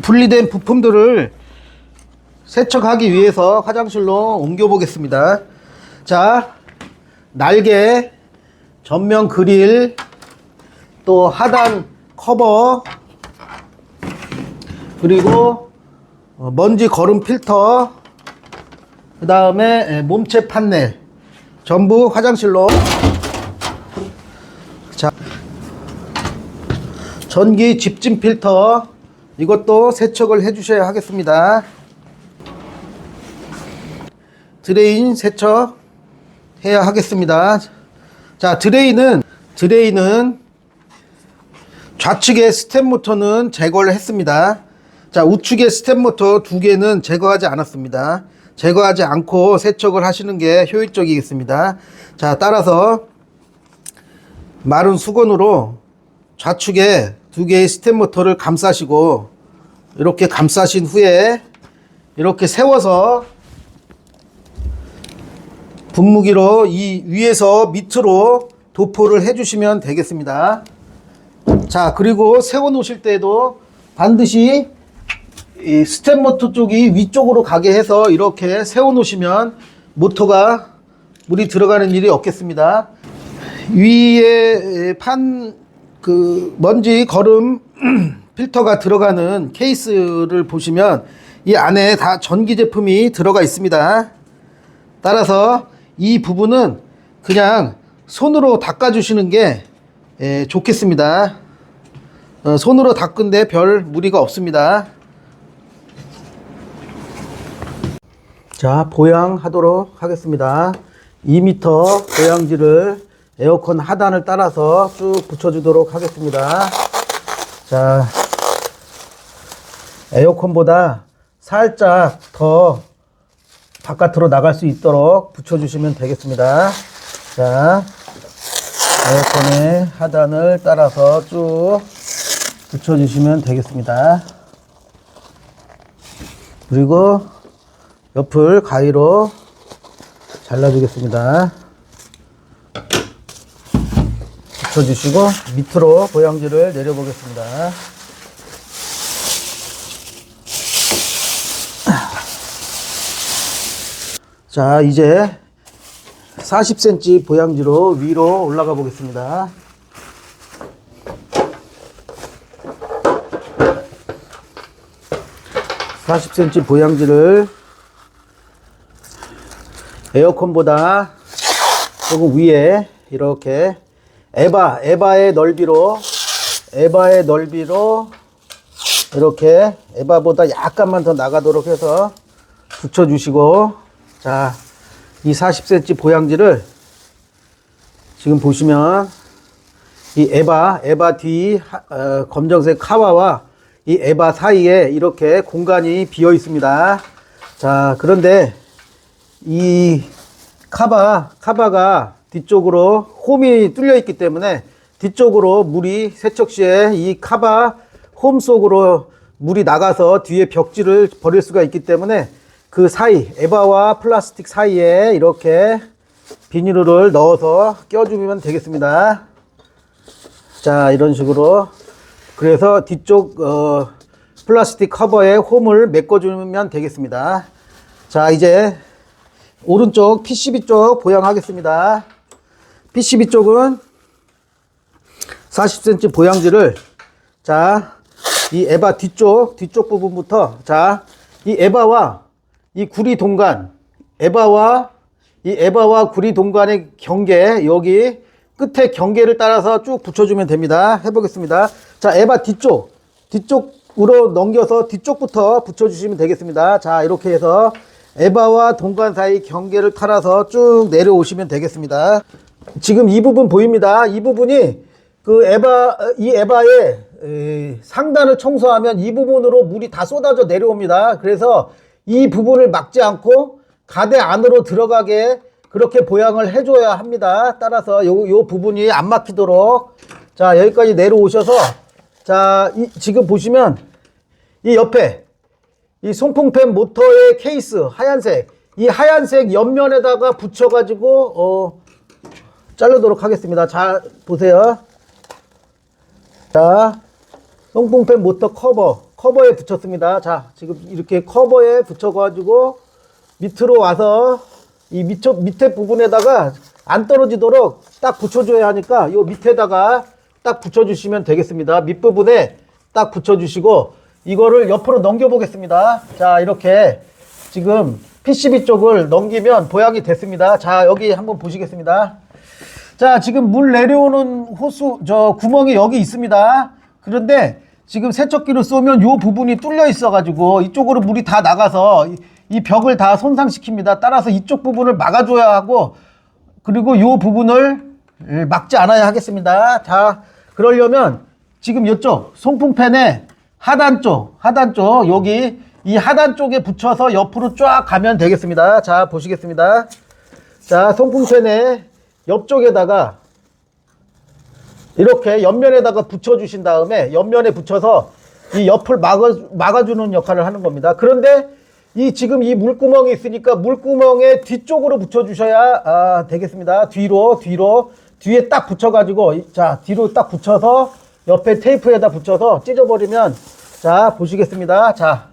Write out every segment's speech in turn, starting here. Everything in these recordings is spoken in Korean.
분리된 부품들을 세척하기 위해서 화장실로 옮겨 보겠습니다. 자, 날개, 전면 그릴, 또 하단 커버, 그리고 먼지 거름 필터, 그 다음에 몸체 판넬 전부 화장실로. 자, 전기 집진 필터 이것도 세척을 해 주셔야 하겠습니다. 드레인 세척 해야 하겠습니다. 자, 드레인은 좌측의 스텝 모터는 제거를 했습니다. 자, 우측의 스텝 모터 두 개는 제거하지 않았습니다. 제거하지 않고 세척을 하시는 게 효율적이겠습니다. 자, 따라서 마른 수건으로 좌측에 두 개의 스텝 모터를 감싸시고, 이렇게 감싸신 후에 이렇게 세워서 분무기로 이 위에서 밑으로 도포를 해 주시면 되겠습니다. 자, 그리고 세워 놓으실 때에도 반드시 이 스텝 모터 쪽이 위쪽으로 가게 해서 이렇게 세워 놓으시면 모터가 물이 들어가는 일이 없겠습니다. 위에 먼지 거름 필터가 들어가는 케이스를 보시면 이 안에 다 전기 제품이 들어가 있습니다. 따라서 이 부분은 그냥 손으로 닦아 주시는 게 좋겠습니다. 손으로 닦은데 별 무리가 없습니다. 자, 보양하도록 하겠습니다. 2m 보양지를 에어컨 하단을 따라서 쭉 붙여주도록 하겠습니다. 자, 에어컨보다 살짝 더 바깥으로 나갈 수 있도록 붙여주시면 되겠습니다. 자, 에어컨의 하단을 따라서 쭉 붙여주시면 되겠습니다. 그리고 옆을 가위로 잘라주겠습니다. 붙여주시고 밑으로 보양지를 내려보겠습니다. 자, 이제 40cm 보양지로 위로 올라가 보겠습니다. (40cm) 보양지를 에어컨보다 조금 위에 이렇게 에바의 넓이로 이렇게 에바보다 약간만 더 나가도록 해서 붙여주시고, 자, 이 40cm 보양지를 지금 보시면 이 에바 뒤 검정색 카바와 이 에바 사이에 이렇게 공간이 비어 있습니다. 자, 그런데 이 카바가 뒤쪽으로 홈이 뚫려 있기 때문에 뒤쪽으로 물이 세척 시에 이 카바 홈 속으로 물이 나가서 뒤에 벽지를 버릴 수가 있기 때문에 그 사이, 에바와 플라스틱 사이에 이렇게 비닐을 넣어서 껴주면 되겠습니다. 자, 이런 식으로. 그래서 뒤쪽 플라스틱 커버에 홈을 메꿔주면 되겠습니다. 자, 이제 오른쪽 PCB 쪽 보양하겠습니다. PCB 쪽은 40cm 보양지를, 자, 이 에바 뒤쪽 부분부터, 자, 이 에바와 이 구리 동간, 에바와 구리 동간의 경계, 여기 끝에 경계를 따라서 쭉 붙여주면 됩니다. 해보겠습니다. 자, 에바 뒤쪽으로 넘겨서 뒤쪽부터 붙여주시면 되겠습니다. 자, 이렇게 해서 에바와 동간 사이 경계를 따라서 쭉 내려오시면 되겠습니다. 지금 이 부분 보입니다. 이 부분이 이 에바의 상단을 청소하면 이 부분으로 물이 다 쏟아져 내려옵니다. 그래서 이 부분을 막지 않고 가대 안으로 들어가게 그렇게 보양을 해줘야 합니다. 따라서 요 부분이 안 막히도록, 자, 여기까지 내려오셔서, 자, 지금 보시면 이 옆에 이 송풍팬 모터의 케이스 하얀색, 이 하얀색 옆면에다가 붙여가지고 자르도록 하겠습니다. 자, 보세요. 자, 송풍팬 모터 커버 커버에 붙였습니다. 자, 지금 이렇게 커버에 붙여가지고 밑으로 와서 이 밑에 부분에다가 안 떨어지도록 딱 붙여줘야 하니까 요 밑에다가 딱 붙여주시면 되겠습니다. 밑부분에 딱 붙여주시고 이거를 옆으로 넘겨보겠습니다. 자, 이렇게 지금 PCB 쪽을 넘기면 보양이 됐습니다. 자, 여기 한번 보시겠습니다. 자, 지금 물 내려오는 호수, 구멍이 여기 있습니다. 그런데 지금 세척기로 쏘면 요 부분이 뚫려 있어가지고 이쪽으로 물이 다 나가서 이 벽을 다 손상시킵니다. 따라서 이쪽 부분을 막아줘야 하고 그리고 요 부분을 막지 않아야 하겠습니다. 자, 그러려면 지금 이쪽 송풍팬의 하단 쪽, 여기 이 하단 쪽에 붙여서 옆으로 쫙 가면 되겠습니다. 자, 보시겠습니다. 자, 송풍팬의 옆쪽에다가 이렇게 옆면에다가 붙여주신 다음에 옆면에 붙여서 이 옆을 막아주는 역할을 하는 겁니다. 그런데 지금 이 물구멍이 있으니까 물구멍의 뒤쪽으로 붙여주셔야 되겠습니다. 뒤에 딱 붙여가지고, 자, 뒤로 딱 붙여서 옆에 테이프에다 붙여서 찢어버리면, 자, 보시겠습니다. 자,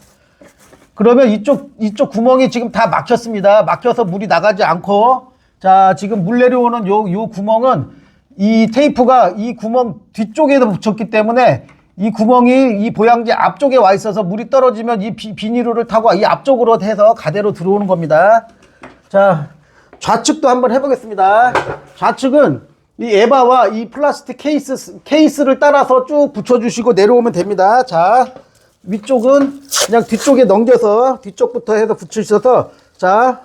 그러면 이쪽 구멍이 지금 다 막혔습니다. 막혀서 물이 나가지 않고, 자, 지금 물 내려오는 요 구멍은 이 테이프가 이 구멍 뒤쪽에다 붙였기 때문에 이 구멍이 이 보양지 앞쪽에 와 있어서 물이 떨어지면 이 비닐을 타고 이 앞쪽으로 해서 가대로 들어오는 겁니다. 자, 좌측도 한번 해보겠습니다. 좌측은 이 에바와 이 플라스틱 케이스를 따라서 쭉 붙여주시고 내려오면 됩니다. 자, 위쪽은 그냥 뒤쪽에 넘겨서 뒤쪽부터 해서 붙이셔서 자,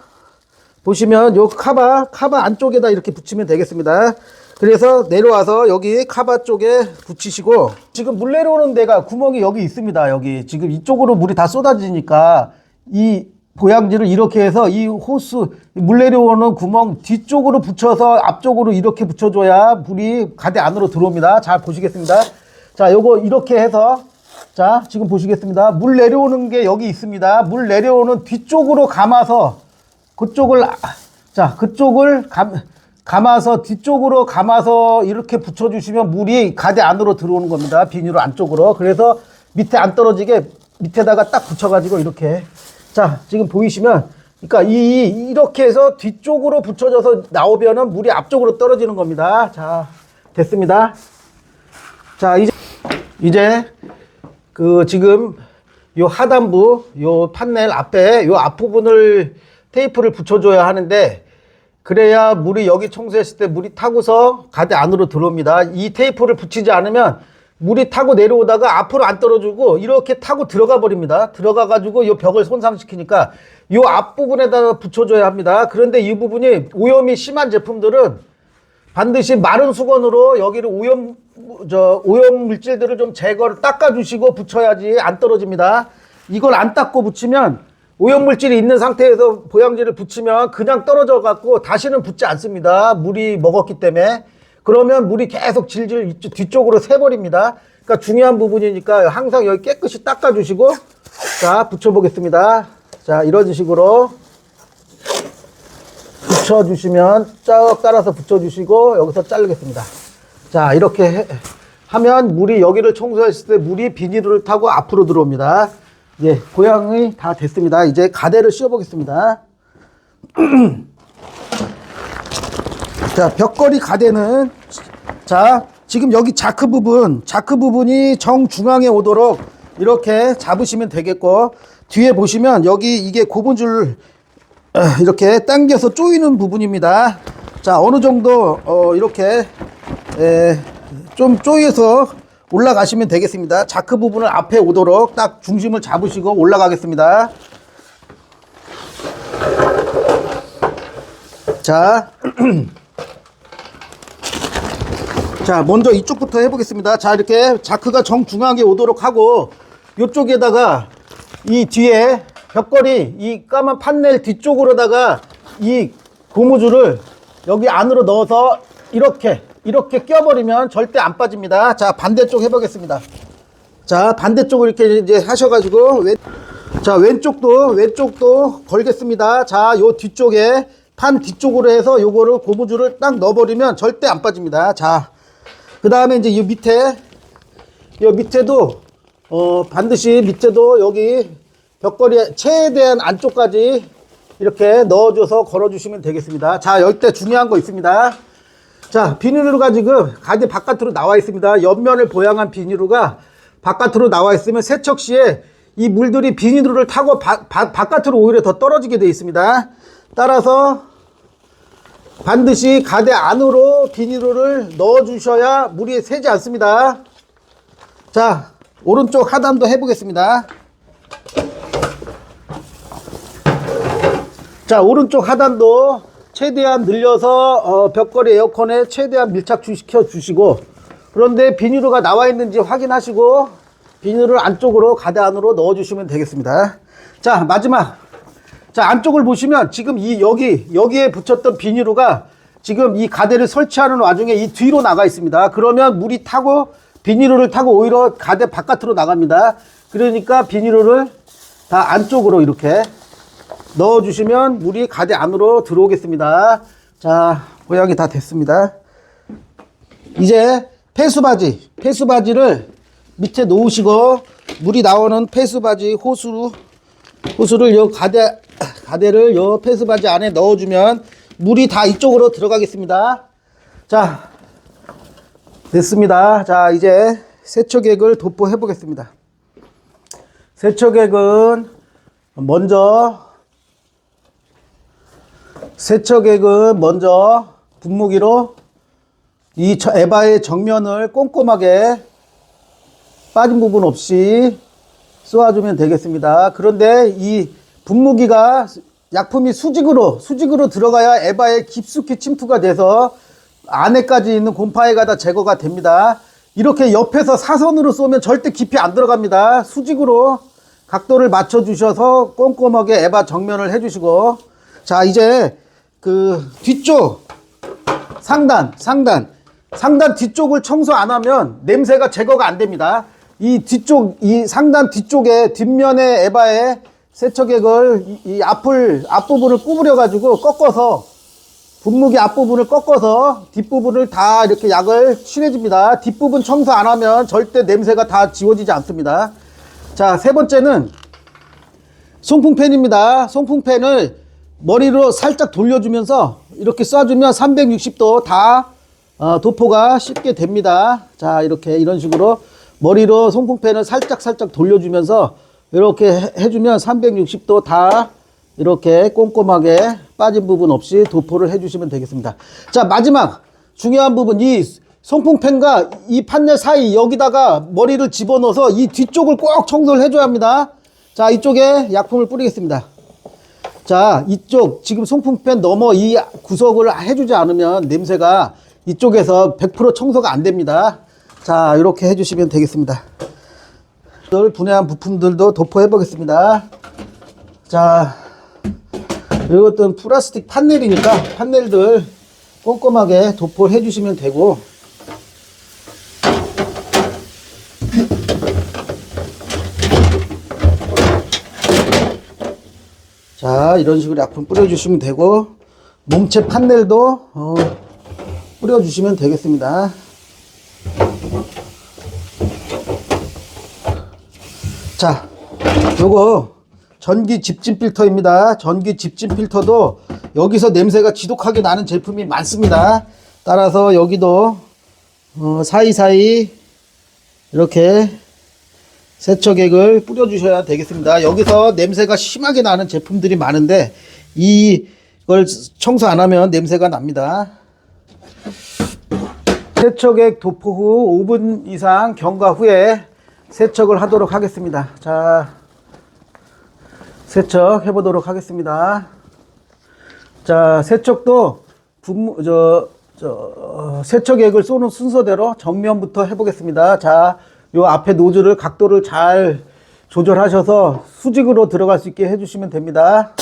보시면 요 카바 안쪽에다 이렇게 붙이면 되겠습니다. 그래서 내려와서 여기 카바 쪽에 붙이시고 지금 물 내려오는 데가 구멍이 여기 있습니다. 여기 지금 이쪽으로 물이 다 쏟아지니까 이 보양지를 이렇게 해서 이 호스 물 내려오는 구멍 뒤쪽으로 붙여서 앞쪽으로 이렇게 붙여줘야 물이 가대 안으로 들어옵니다. 잘 보시겠습니다. 자, 요거 이렇게 해서 자, 지금 보시겠습니다. 물 내려오는 게 여기 있습니다. 물 내려오는 뒤쪽으로 감아서 그쪽을 감아서 뒤쪽으로 감아서 이렇게 붙여주시면 물이 가대 안으로 들어오는 겁니다. 비닐로 안쪽으로. 그래서 밑에 안 떨어지게 밑에다가 딱 붙여가지고 이렇게. 자, 지금 보이시면, 그러니까 이렇게 해서 뒤쪽으로 붙여져서 나오면은 물이 앞쪽으로 떨어지는 겁니다. 자, 됐습니다. 자, 이제 지금 요 하단부, 요 판넬 앞에 요 앞부분을 테이프를 붙여줘야 하는데 그래야 물이 여기 청소했을 때 물이 타고서 가대 안으로 들어옵니다. 이 테이프를 붙이지 않으면 물이 타고 내려오다가 앞으로 안 떨어지고 이렇게 타고 들어가 버립니다. 들어가 가지고 이 벽을 손상시키니까 이 앞부분에다가 붙여줘야 합니다. 그런데 이 부분이 오염이 심한 제품들은 반드시 마른 수건으로 여기를 오염 물질들을 좀 제거를 닦아주시고 붙여야지 안 떨어집니다. 이걸 안 닦고 붙이면 오염물질이 있는 상태에서 보양지를 붙이면 그냥 떨어져 갖고 다시는 붙지 않습니다. 물이 먹었기 때문에. 그러면 물이 계속 질질 뒤쪽으로 새버립니다. 그러니까 중요한 부분이니까 항상 여기 깨끗이 닦아주시고 자, 붙여보겠습니다. 자, 이런 식으로 붙여주시면 쭉 따라서 붙여주시고 여기서 자르겠습니다. 자, 이렇게 하면 물이 여기를 청소했을 때 물이 비닐을 타고 앞으로 들어옵니다. 예, 보양이 다 됐습니다. 이제 가대를 씌워 보겠습니다. 자, 벽걸이 가대는 자, 지금 여기 자크 부분이 정중앙에 오도록 이렇게 잡으시면 되겠고 뒤에 보시면 여기 이게 고분줄 이렇게 당겨서 조이는 부분입니다. 자, 어느 정도 이렇게 좀 조여서 올라가시면 되겠습니다. 자크 부분을 앞에 오도록 딱 중심을 잡으시고 올라가겠습니다. 자, 자, 먼저 이쪽부터 해보겠습니다. 자, 이렇게 자크가 정중앙에 오도록 하고 이쪽에다가 이 뒤에 벽걸이 이 까만 판넬 뒤쪽으로다가 이 고무줄을 여기 안으로 넣어서 이렇게 껴버리면 절대 안 빠집니다. 자, 반대쪽 해보겠습니다. 자, 반대쪽을 이렇게 이제 하셔가지고 왼쪽도 걸겠습니다. 자, 요 뒤쪽에 판 뒤쪽으로 해서 요거를 고무줄을 딱 넣어버리면 절대 안 빠집니다. 자, 그 다음에 이제 요 밑에도 반드시 밑에도 여기 벽걸이에 최대한 안쪽까지 이렇게 넣어줘서 걸어주시면 되겠습니다. 자, 여기 때 중요한 거 있습니다. 자, 비닐루가 지금 가게 바깥으로 나와 있습니다. 옆면을 보양한 비닐루가 바깥으로 나와 있으면 세척 시에 이 물들이 비닐루를 타고 바깥으로 오히려 더 떨어지게 되어 있습니다. 따라서 반드시 가대 안으로 비닐루를 넣어 주셔야 물이 새지 않습니다. 자, 오른쪽 하단도 해보겠습니다. 자, 오른쪽 하단도 최대한 늘려서 벽걸이 에어컨에 최대한 밀착시켜 주시고, 그런데 비닐루가 나와 있는지 확인하시고 비닐을 안쪽으로 가대 안으로 넣어 주시면 되겠습니다. 자, 마지막. 자, 안쪽을 보시면 지금 여기에 붙였던 비닐루가 지금 이 가대를 설치하는 와중에 이 뒤로 나가 있습니다. 그러면 물이 타고 비닐루를 타고 오히려 가대 바깥으로 나갑니다. 그러니까 비닐루를 다 안쪽으로 이렇게 넣어 주시면 물이 가대 안으로 들어오겠습니다. 자, 모양이 다 됐습니다. 이제 폐수바지를 밑에 놓으시고 물이 나오는 폐수바지 호수를 요 가대를 요 폐수바지 안에 넣어주면 물이 다 이쪽으로 들어가겠습니다. 자, 됐습니다. 자, 이제 세척액을 도포해 보겠습니다. 세척액은 먼저 분무기로 이 에바의 정면을 꼼꼼하게 빠진 부분 없이 쏘아주면 되겠습니다. 그런데 이 분무기가 약품이 수직으로 들어가야 에바에 깊숙이 침투가 돼서 안에까지 있는 곰팡이가 다 제거가 됩니다. 이렇게 옆에서 사선으로 쏘면 절대 깊이 안 들어갑니다. 수직으로 각도를 맞춰 주셔서 꼼꼼하게 에바 정면을 해 주시고, 자, 이제 그 뒤쪽 상단 뒤쪽을 청소 안 하면 냄새가 제거가 안 됩니다. 이 상단 뒤쪽에 뒷면에 에바에 세척액을 이 앞부분을 구부려 가지고 꺾어서 분무기 앞부분을 꺾어서 뒷부분을 다 이렇게 약을 칠해줍니다. 뒷부분 청소 안 하면 절대 냄새가 다 지워지지 않습니다. 자, 세 번째는 송풍팬입니다. 송풍팬을 머리로 살짝 돌려주면서 이렇게 쏴주면 360도 다 도포가 쉽게 됩니다. 자, 이런 식으로 머리로 송풍팬을 살짝 돌려주면서 이렇게 해주면 360도 다 이렇게 꼼꼼하게 빠진 부분 없이 도포를 해주시면 되겠습니다. 자, 마지막 중요한 부분, 이 송풍팬과 이 판넬 사이 여기다가 머리를 집어넣어서 이 뒤쪽을 꼭 청소를 해줘야 합니다. 자, 이쪽에 약품을 뿌리겠습니다. 자, 이쪽 지금 송풍팬 넘어 이 구석을 해주지 않으면 냄새가 이쪽에서 100% 청소가 안 됩니다. 자, 이렇게 해주시면 되겠습니다. 분해한 부품들도 도포해 보겠습니다. 자, 이것도 플라스틱 판넬이니까 판넬들 꼼꼼하게 도포를 해주시면 되고, 자, 이런 식으로 약품 뿌려주시면 되고, 몸체 판넬도 뿌려주시면 되겠습니다. 자, 요거 전기 집진 필터입니다. 전기 집진 필터도 여기서 냄새가 지독하게 나는 제품이 많습니다. 따라서 여기도 사이사이 이렇게 세척액을 뿌려주셔야 되겠습니다. 여기서 냄새가 심하게 나는 제품들이 많은데 이걸 청소 안 하면 냄새가 납니다. 세척액 도포 후 5분 이상 경과 후에 세척을 하도록 하겠습니다. 자, 세척 해보도록 하겠습니다. 자, 세척도 세척액을 쏘는 순서대로 정면부터 해보겠습니다. 자, 요 앞에 노즐을 각도를 잘 조절하셔서 수직으로 들어갈 수 있게 해주시면 됩니다.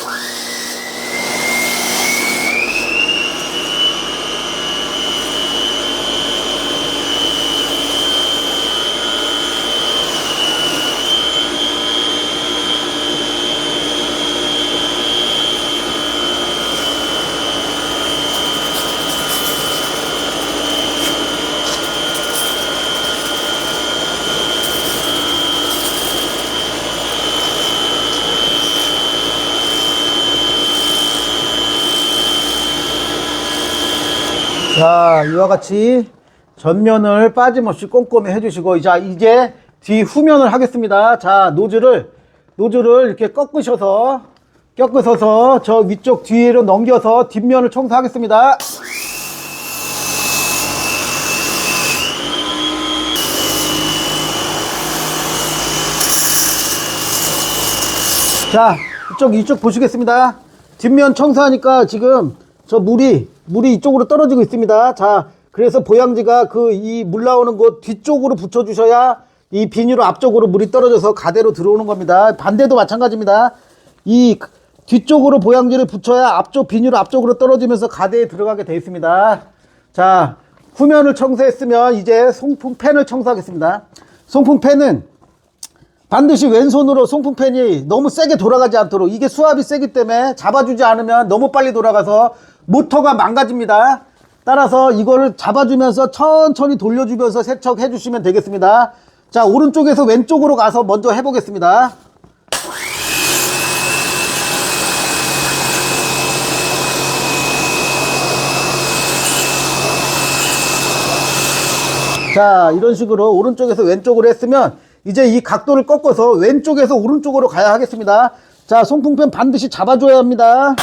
자, 이와 같이 전면을 빠짐없이 꼼꼼히 해주시고, 자, 이제 뒤 후면을 하겠습니다. 자, 노즐을 이렇게 꺾으셔서 저 위쪽 뒤로 넘겨서 뒷면을 청소하겠습니다. 자, 이쪽 보시겠습니다. 뒷면 청소하니까 지금 저 물이 이쪽으로 떨어지고 있습니다. 자, 그래서 보양지가 이 물 나오는 곳 뒤쪽으로 붙여주셔야 이 비닐로 앞쪽으로 물이 떨어져서 가대로 들어오는 겁니다. 반대도 마찬가지입니다. 이 뒤쪽으로 보양지를 붙여야 비닐로 앞쪽으로 떨어지면서 가대에 들어가게 되어 있습니다. 자, 후면을 청소했으면 이제 송풍팬을 청소하겠습니다. 송풍팬은 반드시 왼손으로 송풍팬이 너무 세게 돌아가지 않도록, 이게 수압이 세기 때문에 잡아주지 않으면 너무 빨리 돌아가서 모터가 망가집니다. 따라서 이거를 잡아주면서 천천히 돌려주면서 세척해 주시면 되겠습니다. 자, 오른쪽에서 왼쪽으로 가서 먼저 해보겠습니다. 자, 이런 식으로 오른쪽에서 왼쪽으로 했으면 이제 이 각도를 꺾어서 왼쪽에서 오른쪽으로 가야 하겠습니다. 자, 송풍팬 반드시 잡아줘야 합니다.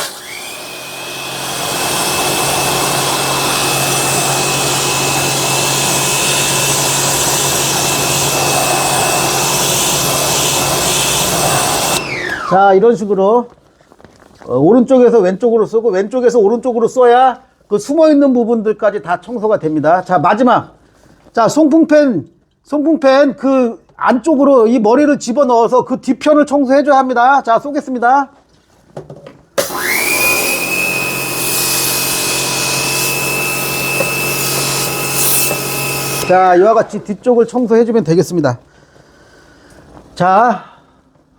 자, 이런 식으로 오른쪽에서 왼쪽으로 쓰고 왼쪽에서 오른쪽으로 써야 그 숨어있는 부분들까지 다 청소가 됩니다. 자, 마지막. 자, 송풍팬 그 안쪽으로 이 머리를 집어넣어서 그 뒤편을 청소해줘야 합니다. 자, 쏘겠습니다. 자, 이와 같이 뒤쪽을 청소해주면 되겠습니다. 자,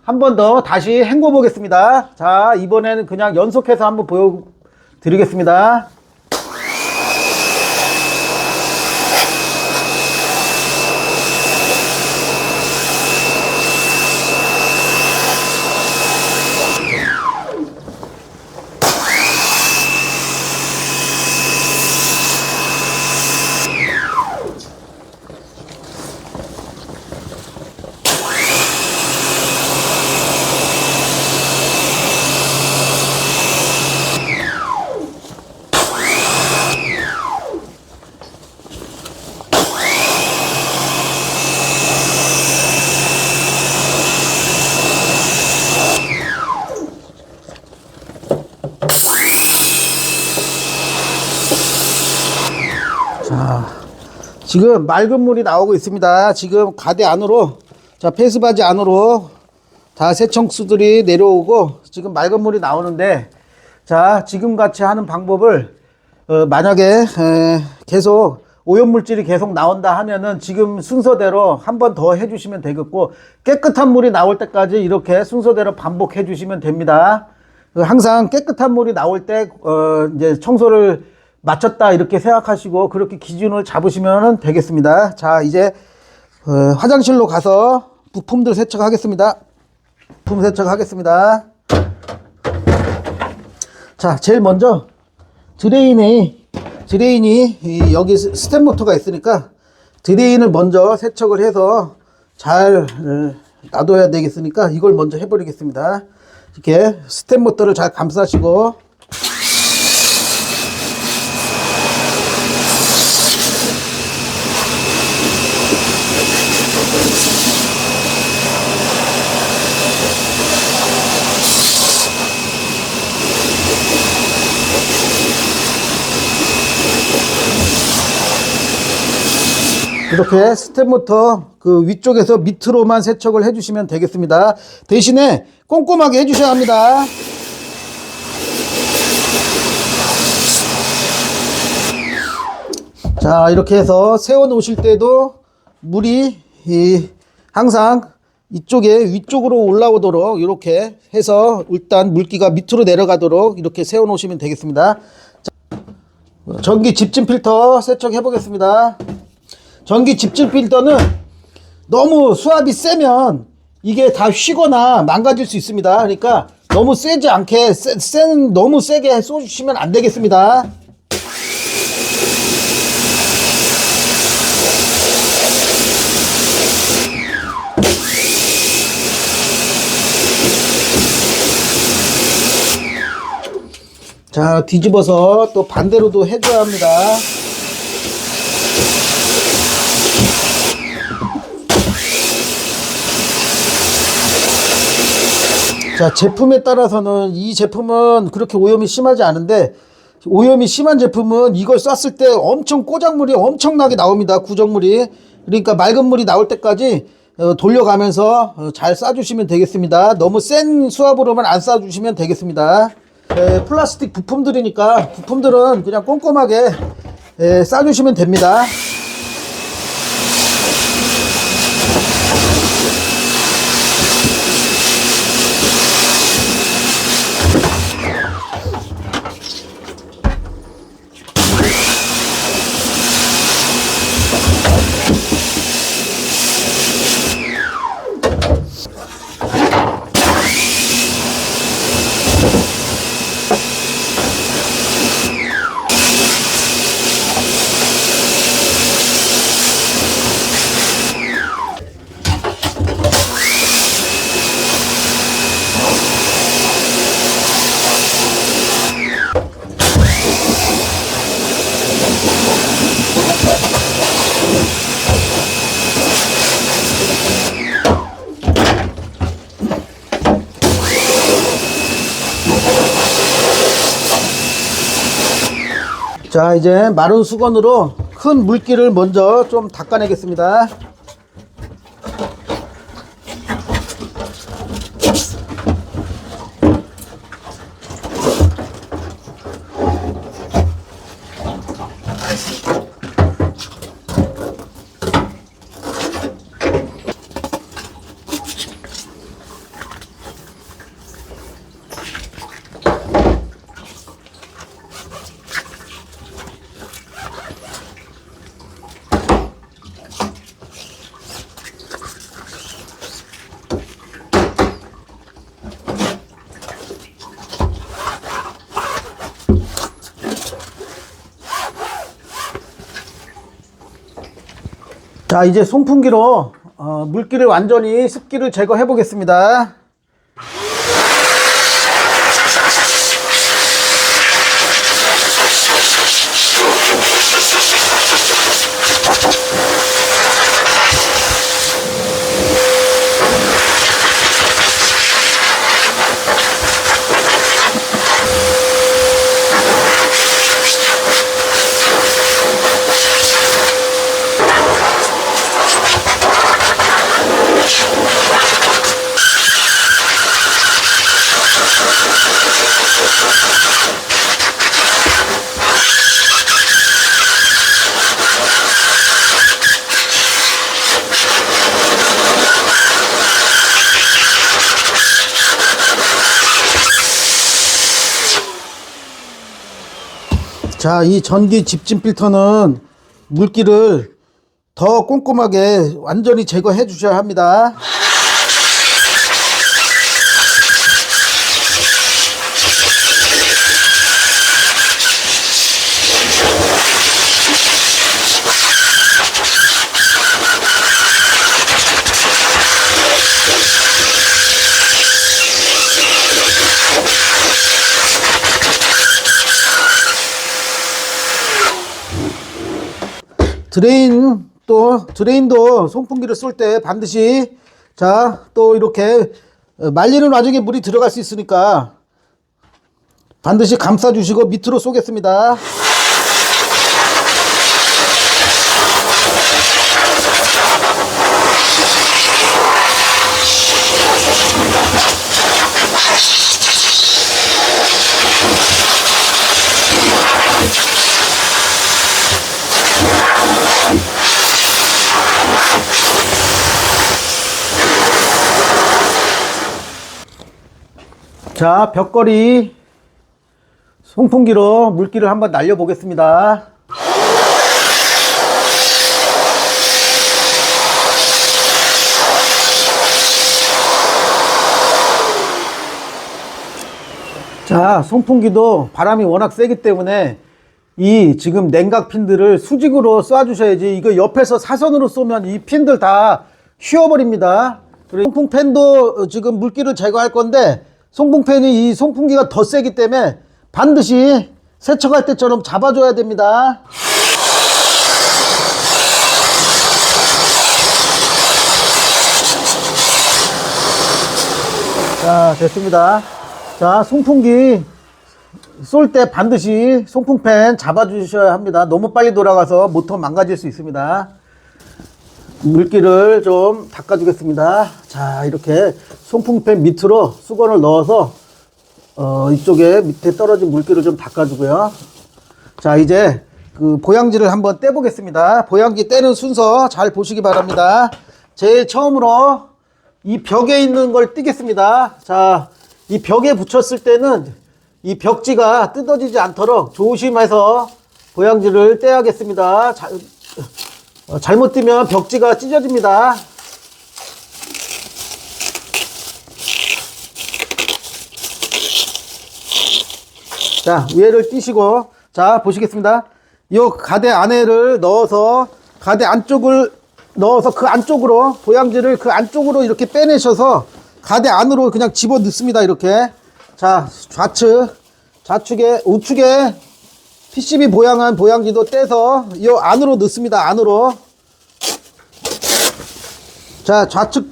한 번 더 다시 헹궈 보겠습니다. 자, 이번에는 그냥 연속해서 한번 보여드리겠습니다. 자, 지금 맑은 물이 나오고 있습니다. 지금 가대 안으로, 자, 페이스바지 안으로 다 세청수들이 내려오고 지금 맑은 물이 나오는데, 자, 지금 같이 하는 방법을 만약에 계속 오염물질이 계속 나온다 하면은 지금 순서대로 한 번 더 해주시면 되겠고, 깨끗한 물이 나올 때까지 이렇게 순서대로 반복해 주시면 됩니다. 항상 깨끗한 물이 나올 때 이제 청소를 마쳤다 이렇게 생각하시고 그렇게 기준을 잡으시면 되겠습니다. 자, 이제 화장실로 가서 부품들 세척하겠습니다. 부품 세척하겠습니다. 자, 제일 먼저 드레인이 여기 스텝 모터가 있으니까 드레인을 먼저 세척을 해서 잘 놔둬야 되겠으니까 이걸 먼저 해버리겠습니다. 이렇게 스텝 모터를 잘 감싸시고, 이렇게 스텝 모터 그 위쪽에서 밑으로만 세척을 해주시면 되겠습니다. 대신에 꼼꼼하게 해주셔야 합니다. 자, 이렇게 해서 세워 놓으실 때도 물이 항상 이쪽에 위쪽으로 올라오도록 이렇게 해서 일단 물기가 밑으로 내려가도록 이렇게 세워 놓으시면 되겠습니다. 자, 전기 집진 필터 세척해 보겠습니다. 전기 집진 필터는 너무 수압이 세면 이게 다 휘거나 망가질 수 있습니다. 그러니까 너무 세지 않게 너무 세게 쏘주시면 안 되겠습니다. 자, 뒤집어서 또 반대로도 해줘야 합니다. 자, 제품에 따라서는 이 제품은 그렇게 오염이 심하지 않은데, 오염이 심한 제품은 이걸 쐈을 때 엄청 꼬작물이 엄청나게 나옵니다. 구정물이. 그러니까 맑은 물이 나올 때까지 돌려가면서 잘 쏴주시면 되겠습니다. 너무 센 수압으로만 안 쏴주시면 되겠습니다. 플라스틱 부품들이니까 부품들은 그냥 꼼꼼하게 쏴주시면 됩니다. 자, 이제 마른 수건으로 큰 물기를 먼저 좀 닦아내겠습니다. 자, 이제 송풍기로 물기를 완전히 습기를 제거해 보겠습니다. 자, 이 전기 집진 필터는 물기를 더 꼼꼼하게 완전히 제거해 주셔야 합니다. 드레인도 송풍기를 쏠 때 반드시, 자, 또 이렇게 말리는 와중에 물이 들어갈 수 있으니까 반드시 감싸 주시고 밑으로 쏘겠습니다. 자, 벽걸이 송풍기로 물기를 한번 날려 보겠습니다. 자, 송풍기도 바람이 워낙 세기 때문에 이 지금 냉각 핀들을 수직으로 쏴 주셔야지, 이거 옆에서 사선으로 쏘면 이 핀들 다 휘어버립니다. 그리고 송풍팬도 지금 물기를 제거할 건데, 송풍팬이 이 송풍기가 더 세기 때문에 반드시 세척할 때처럼 잡아줘야 됩니다. 자, 됐습니다. 자, 송풍기 쏠 때 반드시 송풍팬 잡아주셔야 합니다. 너무 빨리 돌아가서 모터 망가질 수 있습니다. 물기를 좀 닦아주겠습니다. 자, 이렇게 송풍팬 밑으로 수건을 넣어서 이쪽에 밑에 떨어진 물기를 좀 닦아주고요. 자, 이제 그 보양지를 한번 떼보겠습니다. 보양지 떼는 순서 잘 보시기 바랍니다. 제일 처음으로 이 벽에 있는 걸 띄겠습니다. 자, 이 벽에 붙였을 때는 이 벽지가 뜯어지지 않도록 조심해서 보양지를 떼야겠습니다. 잘못 띄면 벽지가 찢어집니다. 자, 위에를 띄시고, 자, 보시겠습니다. 이 가대 안에를 넣어서, 가대 안쪽을 넣어서 그 안쪽으로, 보양지를 그 안쪽으로 이렇게 빼내셔서 가대 안으로 그냥 집어 넣습니다. 이렇게. 자, 좌측에, 우측에 PCB 보양한 보양지도 떼서 이 안으로 넣습니다. 안으로. 자, 좌측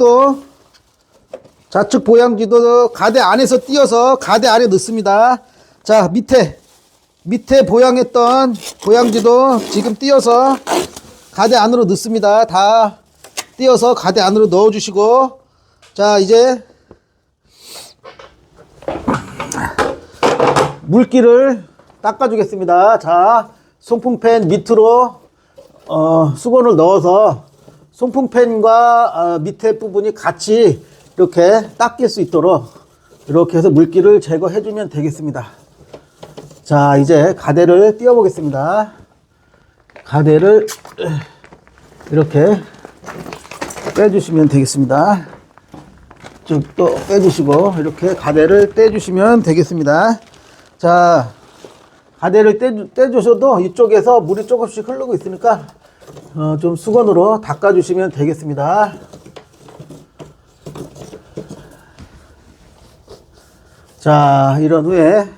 보양지도 가대 안에서 띄어서 가대 안에 넣습니다. 자, 밑에 보양했던 보양지도 지금 띄어서 가대 안으로 넣습니다. 다 띄어서 가대 안으로 넣어주시고, 자, 이제 물기를 닦아주겠습니다. 자, 송풍팬 밑으로 수건을 넣어서 송풍팬과 밑에 부분이 같이 이렇게 닦일 수 있도록 이렇게 해서 물기를 제거해주면 되겠습니다. 자, 이제 가대를 띄워 보겠습니다. 가대를 이렇게 빼주시면 되겠습니다. 또 빼주시고 이렇게 가대를 떼주시면 되겠습니다. 자, 가대를 떼주셔도 이쪽에서 물이 조금씩 흐르고 있으니까 좀 수건으로 닦아주시면 되겠습니다. 자, 이런 후에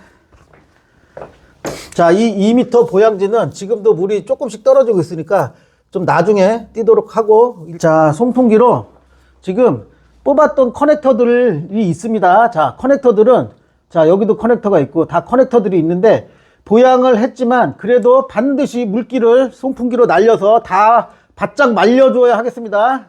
자, 이 2m 보양지는 지금도 물이 조금씩 떨어지고 있으니까 좀 나중에 띄도록 하고, 자, 송풍기로 지금 뽑았던 커넥터들이 있습니다. 자, 커넥터들은, 자, 여기도 커넥터가 있고 다 커넥터들이 있는데 보양을 했지만 그래도 반드시 물기를 송풍기로 날려서 다 바짝 말려줘야 하겠습니다.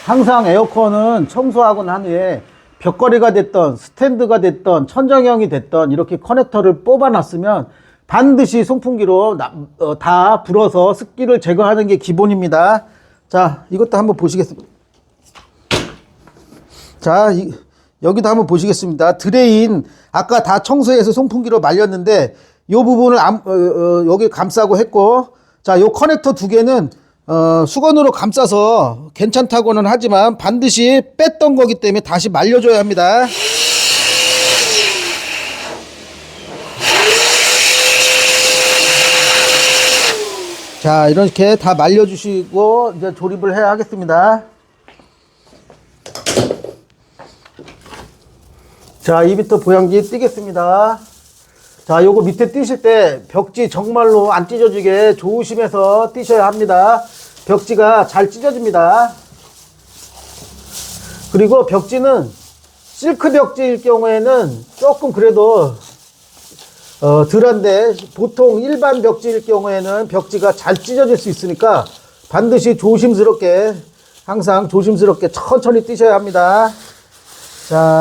항상 에어컨은 청소하고 난 후에 벽걸이가 됐던 스탠드가 됐던 천정형이 됐던 이렇게 커넥터를 뽑아 놨으면 반드시 송풍기로 다 불어서 습기를 제거하는 게 기본입니다. 자, 이것도 한번 보시겠습니다. 자, 여기도 한번 보시겠습니다. 드레인 아까 다 청소해서 송풍기로 말렸는데 이 부분을 여기 감싸고 했고, 자, 요 커넥터 두 개는 수건으로 감싸서 괜찮다고는 하지만 반드시 뺐던 거기 때문에 다시 말려줘야 합니다. 자, 이렇게 다 말려주시고 이제 조립을 해야 하겠습니다. 자, 2m 보양지 띄겠습니다. 자, 요거 밑에 띄실 때 벽지 정말로 안 찢어지게 조심해서 띄셔야 합니다. 벽지가 잘 찢어집니다. 그리고 벽지는 실크 벽지일 경우에는 조금 그래도 덜한데, 보통 일반 벽지일 경우에는 벽지가 잘 찢어질 수 있으니까 반드시 조심스럽게, 항상 조심스럽게 천천히 띄셔야 합니다. 자.